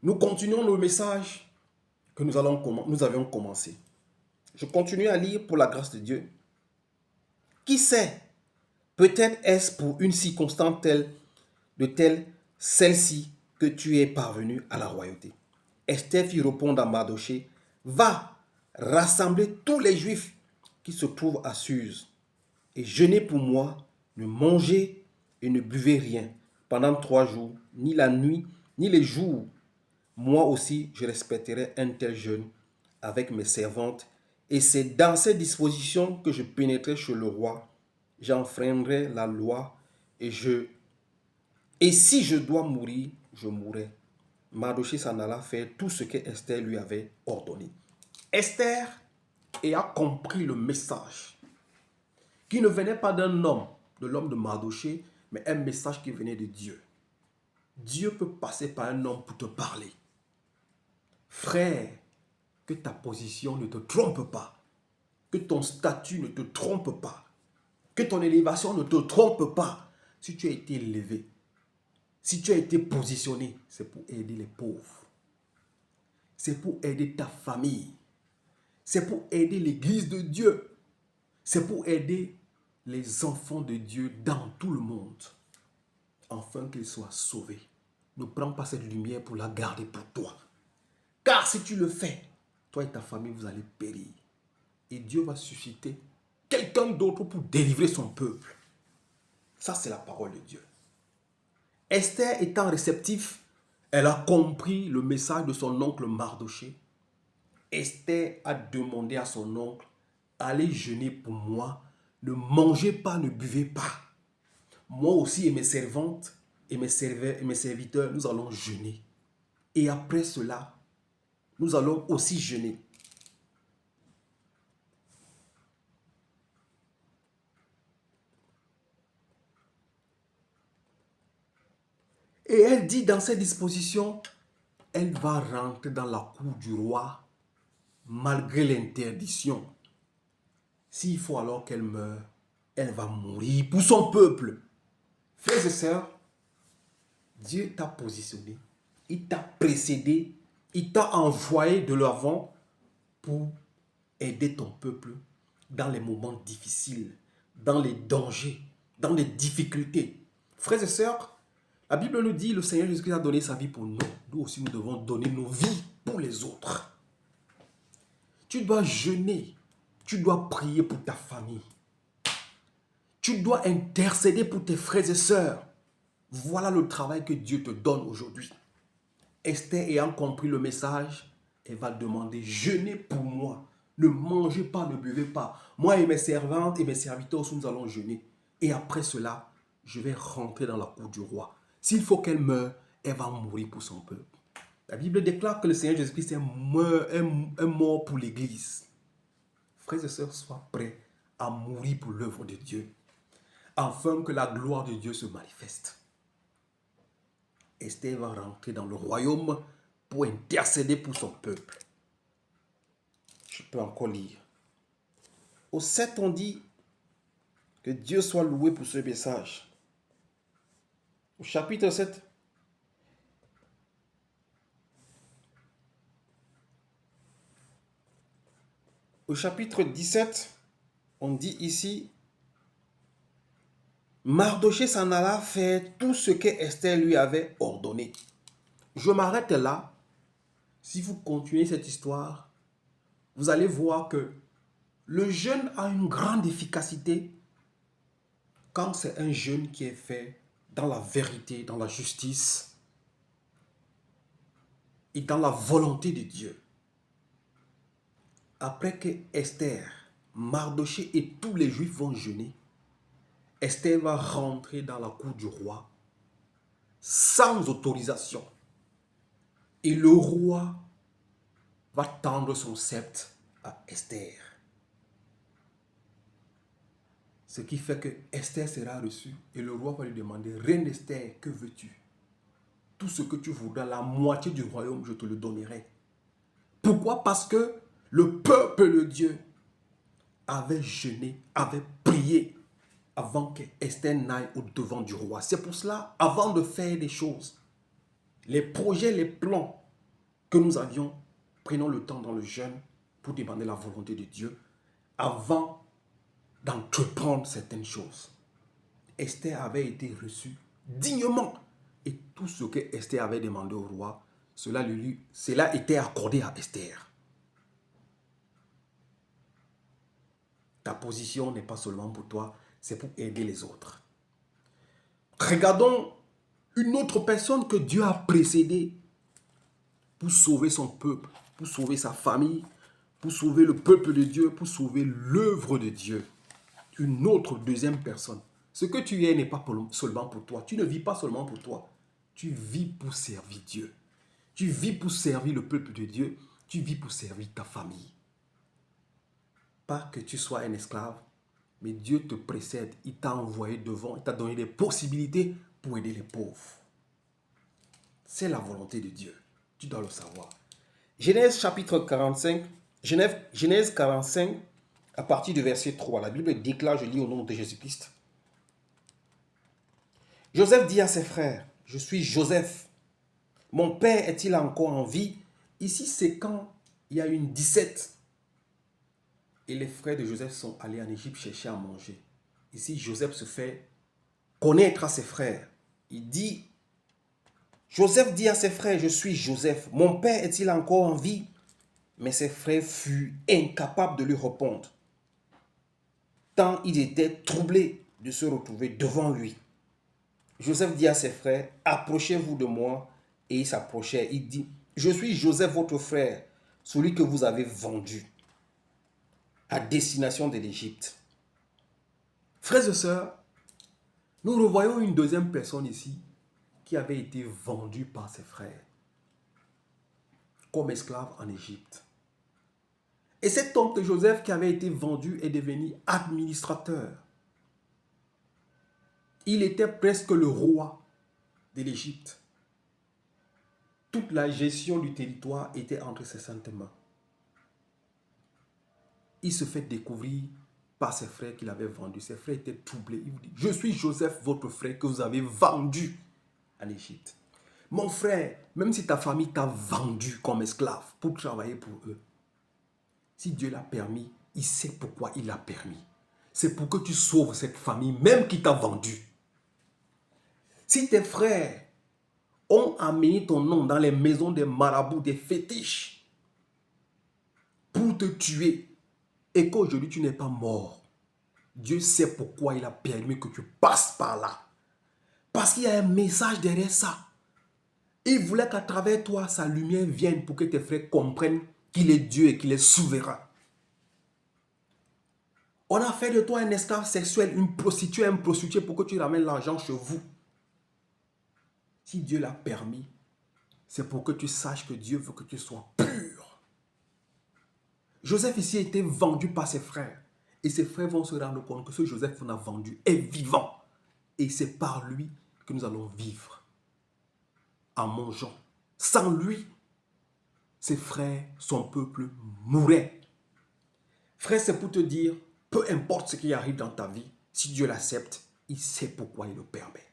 Nous continuons le message que nous avions commencé. Je continue à lire pour la grâce de Dieu. Qui sait, peut-être est-ce pour une circonstance telle celle-ci que tu es parvenu à la royauté. Esther fit répondre à Mardochée, va rassembler tous les Juifs qui se trouvent à Suse et jeûnez pour moi, ne mangez et ne buvez rien pendant 3 jours, ni la nuit, ni les jours. Moi aussi, je respecterai un tel jeûne avec mes servantes, et c'est dans ces dispositions que je pénétrerai chez le roi. J'enfreindrai la loi, et si je dois mourir, je mourrai. Mardochée s'en alla faire tout ce que Esther lui avait ordonné. Esther a compris le message qui ne venait pas d'un homme, de l'homme de Mardochée, mais un message qui venait de Dieu. Dieu peut passer par un homme pour te parler. Frère, que ta position ne te trompe pas, que ton statut ne te trompe pas, que ton élévation ne te trompe pas. Si tu as été élevé, si tu as été positionné, c'est pour aider les pauvres. C'est pour aider ta famille. C'est pour aider l'église de Dieu. C'est pour aider les enfants de Dieu dans tout le monde, afin qu'ils soient sauvés. Ne prends pas cette lumière pour la garder pour toi. Car si tu le fais, toi et ta famille, vous allez périr. Et Dieu va susciter quelqu'un d'autre pour délivrer son peuple. Ça, c'est la parole de Dieu. Esther étant réceptive, elle a compris le message de son oncle Mardochée. Esther a demandé à son oncle, allez jeûner pour moi, ne mangez pas, ne buvez pas. Moi aussi et mes servantes et mes serviteurs, nous allons jeûner. Et après cela, nous allons aussi jeûner. Et elle dit dans ses dispositions, elle va rentrer dans la cour du roi malgré l'interdiction. S'il faut alors qu'elle meure, elle va mourir pour son peuple. Frères et sœurs, Dieu t'a positionné, il t'a précédé, il t'a envoyé de l'avant pour aider ton peuple dans les moments difficiles, dans les dangers, dans les difficultés. Frères et sœurs, la Bible nous dit, le Seigneur Jésus-Christ a donné sa vie pour nous. Nous aussi, nous devons donner nos vies pour les autres. Tu dois jeûner. Tu dois prier pour ta famille. Tu dois intercéder pour tes frères et sœurs. Voilà le travail que Dieu te donne aujourd'hui. Esther ayant compris le message, elle va demander, jeûnez pour moi. Ne mangez pas, ne buvez pas. Moi et mes servantes et mes serviteurs aussi, nous allons jeûner. Et après cela, je vais rentrer dans la cour du roi. S'il faut qu'elle meure, elle va mourir pour son peuple. La Bible déclare que le Seigneur Jésus-Christ est mort pour l'Église. Frères et sœurs, soient prêts à mourir pour l'œuvre de Dieu, afin que la gloire de Dieu se manifeste. Esther va rentrer dans le royaume pour intercéder pour son peuple. Je peux encore lire. Au 7, on dit que Dieu soit loué pour ce message. Au chapitre 7, au chapitre 17, on dit ici, Mardochée s'en alla faire tout ce que Esther lui avait ordonné. Je m'arrête là. Si vous continuez cette histoire, vous allez voir que le jeûne a une grande efficacité quand c'est un jeûne qui est fait dans la vérité, dans la justice et dans la volonté de Dieu. Après que Esther, Mardochée et tous les Juifs vont jeûner, Esther va rentrer dans la cour du roi sans autorisation. Et le roi va tendre son sceptre à Esther. Ce qui fait que Esther sera reçue et le roi va lui demander, Reine Esther, que veux-tu? Tout ce que tu voudras, la moitié du royaume, je te le donnerai. Pourquoi? Parce que le peuple de Dieu avait jeûné, avait prié avant que Esther n'aille au-devant du roi. C'est pour cela, avant de faire des choses, les projets, les plans que nous avions, prenons le temps dans le jeûne pour demander la volonté de Dieu avant d'entreprendre certaines choses. Esther avait été reçue dignement. Et tout ce que Esther avait demandé au roi, cela était accordé à Esther. Ta position n'est pas seulement pour toi, c'est pour aider les autres. Regardons une autre personne que Dieu a précédée pour sauver son peuple, pour sauver sa famille, pour sauver le peuple de Dieu, pour sauver l'œuvre de Dieu. Une autre deuxième personne. Ce que tu es n'est pas seulement pour toi. Tu ne vis pas seulement pour toi. Tu vis pour servir Dieu. Tu vis pour servir le peuple de Dieu. Tu vis pour servir ta famille. Pas que tu sois un esclave, mais Dieu te précède. Il t'a envoyé devant, il t'a donné des possibilités pour aider les pauvres. C'est la volonté de Dieu. Tu dois le savoir. Genèse chapitre 45, Genèse 45, à partir du verset 3. La Bible déclare, je lis au nom de Jésus-Christ. Joseph dit à ses frères, je suis Joseph. Mon père est-il encore en vie? Ici, c'est quand il y a une 17. Et les frères de Joseph sont allés en Égypte chercher à manger. Ici, Joseph se fait connaître à ses frères. Il dit, Joseph dit à ses frères, je suis Joseph. Mon père est-il encore en vie? Mais ses frères furent incapables de lui répondre, tant ils étaient troublés de se retrouver devant lui. Joseph dit à ses frères, approchez-vous de moi. Et ils s'approchèrent. Il dit, je suis Joseph, votre frère, celui que vous avez vendu à destination de l'Égypte. Frères et sœurs, nous revoyons une deuxième personne ici qui avait été vendue par ses frères comme esclave en Égypte. Et cet homme de Joseph qui avait été vendu est devenu administrateur. Il était presque le roi de l'Égypte. Toute la gestion du territoire était entre ses saintes mains. Il se fait découvrir par ses frères qu'il avait vendus. Ses frères étaient troublés. Il vous dit, je suis Joseph, votre frère, que vous avez vendu en Égypte. Mon frère, même si ta famille t'a vendu comme esclave pour travailler pour eux, si Dieu l'a permis, il sait pourquoi il l'a permis. C'est pour que tu sauves cette famille, même qui t'a vendu. Si tes frères ont amené ton nom dans les maisons des marabouts, des fétiches, pour te tuer, et qu'aujourd'hui tu n'es pas mort, Dieu sait pourquoi il a permis que tu passes par là. Parce qu'il y a un message derrière ça. Il voulait qu'à travers toi, sa lumière vienne pour que tes frères comprennent qu'il est Dieu et qu'il est souverain. On a fait de toi un esclave sexuel, une prostituée, un prostitué pour que tu ramènes l'argent chez vous. Si Dieu l'a permis, c'est pour que tu saches que Dieu veut que tu sois pur. Joseph ici a été vendu par ses frères. Et ses frères vont se rendre compte que ce Joseph qu'on a vendu est vivant. Et c'est par lui que nous allons vivre. En mangeant. Sans lui, ses frères, son peuple mourrait. Frère, c'est pour te dire, peu importe ce qui arrive dans ta vie, si Dieu l'accepte, il sait pourquoi il le permet.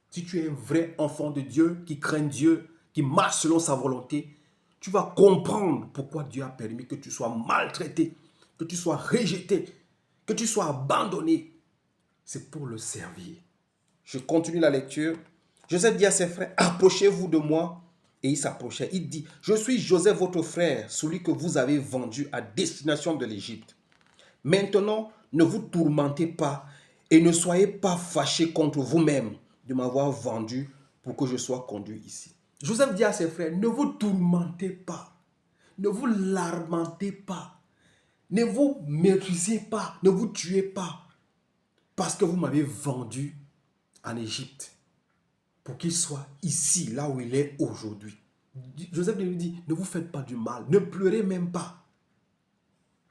Si tu es un vrai enfant de Dieu, qui craint Dieu, qui marche selon sa volonté, tu vas comprendre pourquoi Dieu a permis que tu sois maltraité, que tu sois rejeté, que tu sois abandonné. C'est pour le servir. Je continue la lecture. Joseph dit à ses frères, approchez-vous de moi. Et il s'approchait. Il dit, je suis Joseph, votre frère, celui que vous avez vendu à destination de l'Égypte. Maintenant, ne vous tourmentez pas et ne soyez pas fâchés contre vous-même de m'avoir vendu pour que je sois conduit ici. Joseph dit à ses frères, ne vous tourmentez pas, ne vous lamentez pas, ne vous méprisez pas, ne vous tuez pas, parce que vous m'avez vendu en Égypte pour qu'il soit ici, là où il est aujourd'hui. Joseph lui dit, ne vous faites pas du mal, ne pleurez même pas.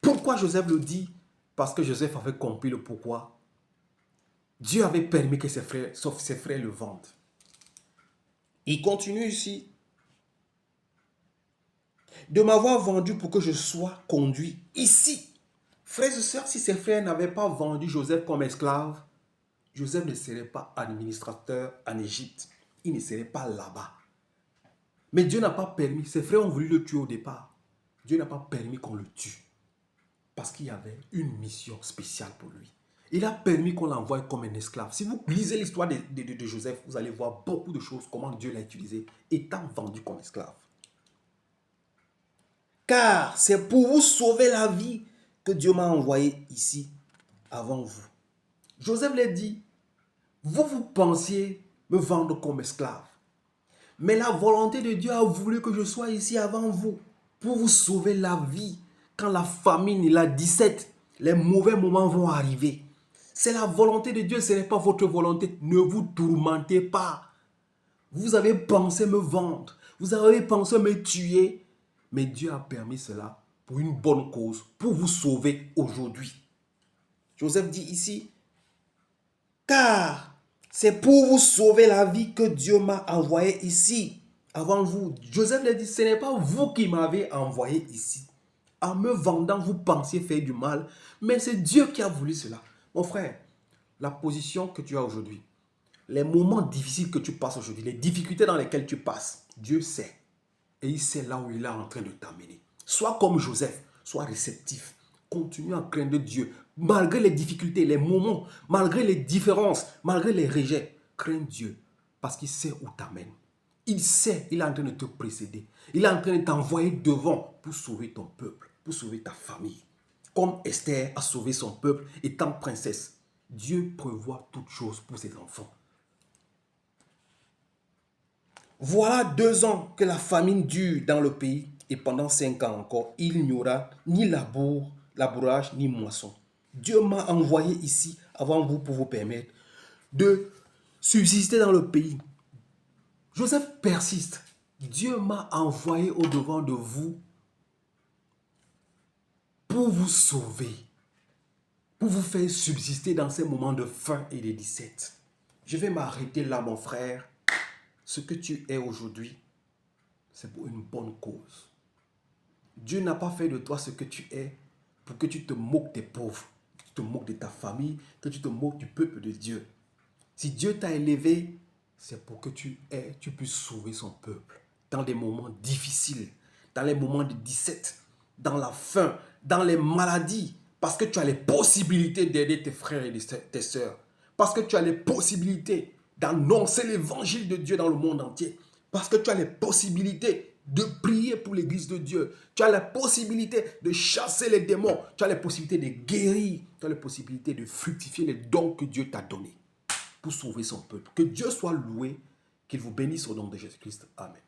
Pourquoi Joseph le dit? Parce que Joseph avait compris le pourquoi. Dieu avait permis que ses frères le vendent. Il continue ici. De m'avoir vendu pour que je sois conduit ici. Frères et sœurs, si ses frères n'avaient pas vendu Joseph comme esclave, Joseph ne serait pas administrateur en Égypte. Il ne serait pas là-bas. Mais Dieu n'a pas permis. Ses frères ont voulu le tuer au départ. Dieu n'a pas permis qu'on le tue. Parce qu'il y avait une mission spéciale pour lui. Il a permis qu'on l'envoie comme un esclave. Si vous lisez l'histoire de Joseph, vous allez voir beaucoup de choses, comment Dieu l'a utilisé, étant vendu comme esclave. Car c'est pour vous sauver la vie que Dieu m'a envoyé ici avant vous. Joseph l'a dit, vous pensiez me vendre comme esclave. Mais la volonté de Dieu a voulu que je sois ici avant vous pour vous sauver la vie. Quand la famine, la disette, les mauvais moments vont arriver. C'est la volonté de Dieu, ce n'est pas votre volonté. Ne vous tourmentez pas. Vous avez pensé me vendre. Vous avez pensé me tuer. Mais Dieu a permis cela pour une bonne cause, pour vous sauver aujourd'hui. Joseph dit ici, car c'est pour vous sauver la vie que Dieu m'a envoyé ici avant vous. Joseph l'a dit, ce n'est pas vous qui m'avez envoyé ici. En me vendant, vous pensiez faire du mal, mais c'est Dieu qui a voulu cela. Mon frère, la position que tu as aujourd'hui, les moments difficiles que tu passes aujourd'hui, les difficultés dans lesquelles tu passes, Dieu sait. Et il sait là où il est en train de t'amener. Sois comme Joseph, sois réceptif. Continue à craindre Dieu. Malgré les difficultés, les moments, malgré les différences, malgré les rejets, crains Dieu. Parce qu'il sait où t'amène. Il sait, il est en train de te précéder. Il est en train de t'envoyer devant pour sauver ton peuple, pour sauver ta famille. Comme Esther a sauvé son peuple étant princesse. Dieu prévoit toutes choses pour ses enfants. Voilà 2 ans que la famine dure dans le pays et pendant 5 ans encore, il n'y aura ni labourage ni moisson. Dieu m'a envoyé ici avant vous pour vous permettre de subsister dans le pays. Joseph persiste. Dieu m'a envoyé au-devant de vous pour vous sauver, pour vous faire subsister dans ces moments de faim et de disette. Je vais m'arrêter là, mon frère. Ce que tu es aujourd'hui, c'est pour une bonne cause. Dieu n'a pas fait de toi ce que tu es pour que tu te moques des pauvres, que tu te moques de ta famille, que tu te moques du peuple de Dieu. Si Dieu t'a élevé, c'est pour que tu puisses sauver son peuple dans des moments difficiles, dans les moments de disette, dans la faim, dans les maladies, parce que tu as les possibilités d'aider tes frères et tes sœurs, parce que tu as les possibilités d'annoncer l'évangile de Dieu dans le monde entier, parce que tu as les possibilités de prier pour l'église de Dieu, tu as la possibilité de chasser les démons, tu as les possibilités de guérir, tu as les possibilités de fructifier les dons que Dieu t'a donnés pour sauver son peuple. Que Dieu soit loué, qu'il vous bénisse au nom de Jésus-Christ. Amen.